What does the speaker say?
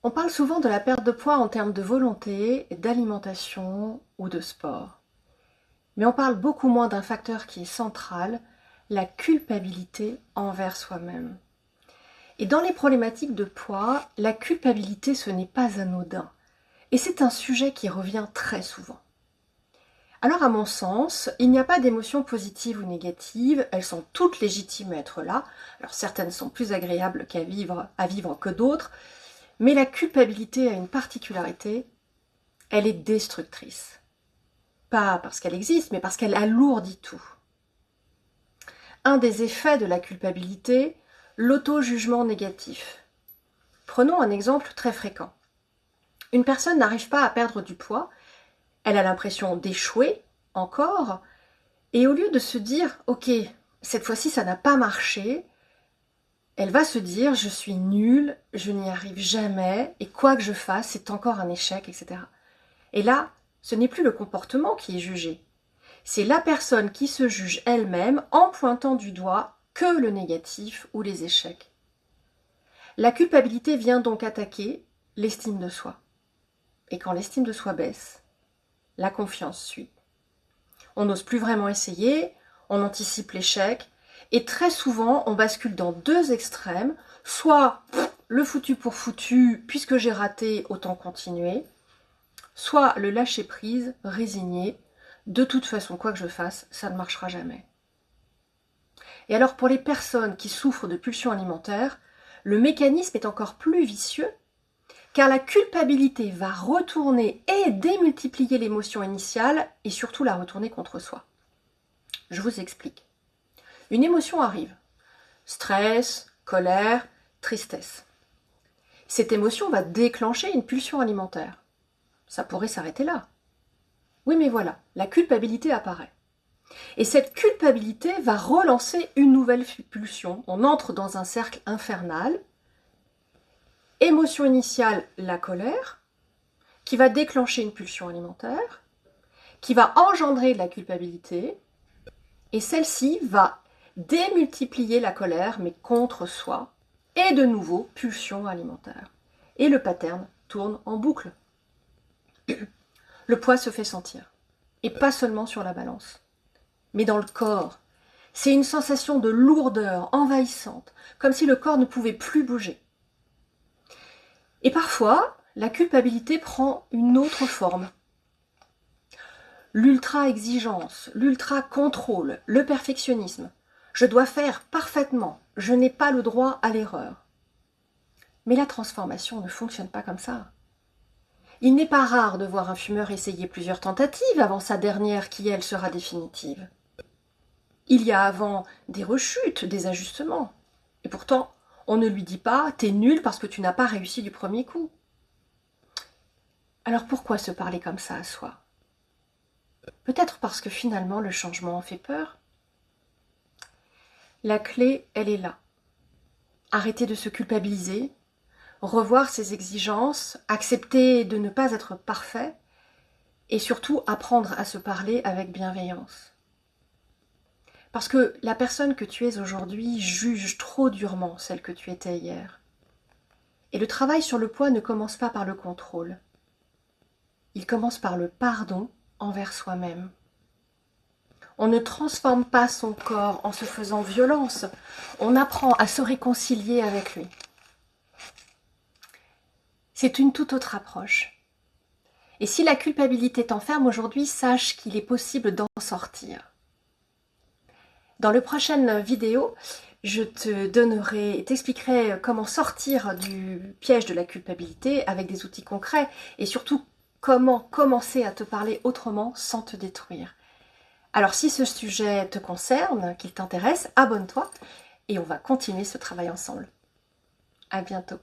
On parle souvent de la perte de poids en termes de volonté, d'alimentation ou de sport. Mais on parle beaucoup moins d'un facteur qui est central, la culpabilité envers soi-même. Et dans les problématiques de poids, la culpabilité, ce n'est pas anodin. Et c'est un sujet qui revient très souvent. Alors à mon sens, il n'y a pas d'émotions positives ou négatives, elles sont toutes légitimes à être là. Alors certaines sont plus agréables à vivre que d'autres, mais la culpabilité a une particularité, elle est destructrice. Pas parce qu'elle existe, mais parce qu'elle alourdit tout. Un des effets de la culpabilité, l'auto-jugement négatif. Prenons un exemple très fréquent. Une personne n'arrive pas à perdre du poids, elle a l'impression d'échouer encore, et au lieu de se dire « Ok, cette fois-ci ça n'a pas marché », elle va se dire « Je suis nulle, je n'y arrive jamais, et quoi que je fasse, c'est encore un échec, etc. » Et là, ce n'est plus le comportement qui est jugé, c'est la personne qui se juge elle-même en pointant du doigt que le négatif ou les échecs. La culpabilité vient donc attaquer l'estime de soi. Et quand l'estime de soi baisse, la confiance suit. On n'ose plus vraiment essayer, on anticipe l'échec, et très souvent on bascule dans deux extrêmes, soit le foutu pour foutu, puisque j'ai raté, autant continuer, soit le lâcher prise, résigné, de toute façon, quoi que je fasse, ça ne marchera jamais. Et alors pour les personnes qui souffrent de pulsions alimentaires, le mécanisme est encore plus vicieux, car la culpabilité va retourner et démultiplier l'émotion initiale et surtout la retourner contre soi. Je vous explique. Une émotion arrive. Stress, colère, tristesse. Cette émotion va déclencher une pulsion alimentaire. Ça pourrait s'arrêter là. Oui, mais voilà, la culpabilité apparaît. Et cette culpabilité va relancer une nouvelle pulsion. On entre dans un cercle infernal. Émotion initiale, la colère, qui va déclencher une pulsion alimentaire, qui va engendrer de la culpabilité, et celle-ci va démultiplier la colère, mais contre soi, et de nouveau, pulsion alimentaire. Et le pattern tourne en boucle. Le poids se fait sentir, et pas seulement sur la balance, mais dans le corps. C'est une sensation de lourdeur envahissante, comme si le corps ne pouvait plus bouger. Et parfois, la culpabilité prend une autre forme. L'ultra-exigence, l'ultra-contrôle, le perfectionnisme. Je dois faire parfaitement, je n'ai pas le droit à l'erreur. Mais la transformation ne fonctionne pas comme ça. Il n'est pas rare de voir un fumeur essayer plusieurs tentatives avant sa dernière qui, elle, sera définitive. Il y a avant des rechutes, des ajustements. Et pourtant, on ne lui dit pas « t'es nul parce que tu n'as pas réussi du premier coup ». Alors pourquoi se parler comme ça à soi? Peut-être parce que finalement le changement en fait peur. La clé, elle est là. Arrêter de se culpabiliser, revoir ses exigences, accepter de ne pas être parfait et surtout apprendre à se parler avec bienveillance. Parce que la personne que tu es aujourd'hui juge trop durement celle que tu étais hier. Et le travail sur le poids ne commence pas par le contrôle. Il commence par le pardon envers soi-même. On ne transforme pas son corps en se faisant violence. On apprend à se réconcilier avec lui. C'est une toute autre approche. Et si la culpabilité t'enferme aujourd'hui, sache qu'il est possible d'en sortir. Dans la prochaine vidéo, je t'expliquerai comment sortir du piège de la culpabilité avec des outils concrets et surtout comment commencer à te parler autrement sans te détruire. Alors si ce sujet te concerne, qu'il t'intéresse, abonne-toi et on va continuer ce travail ensemble. À bientôt.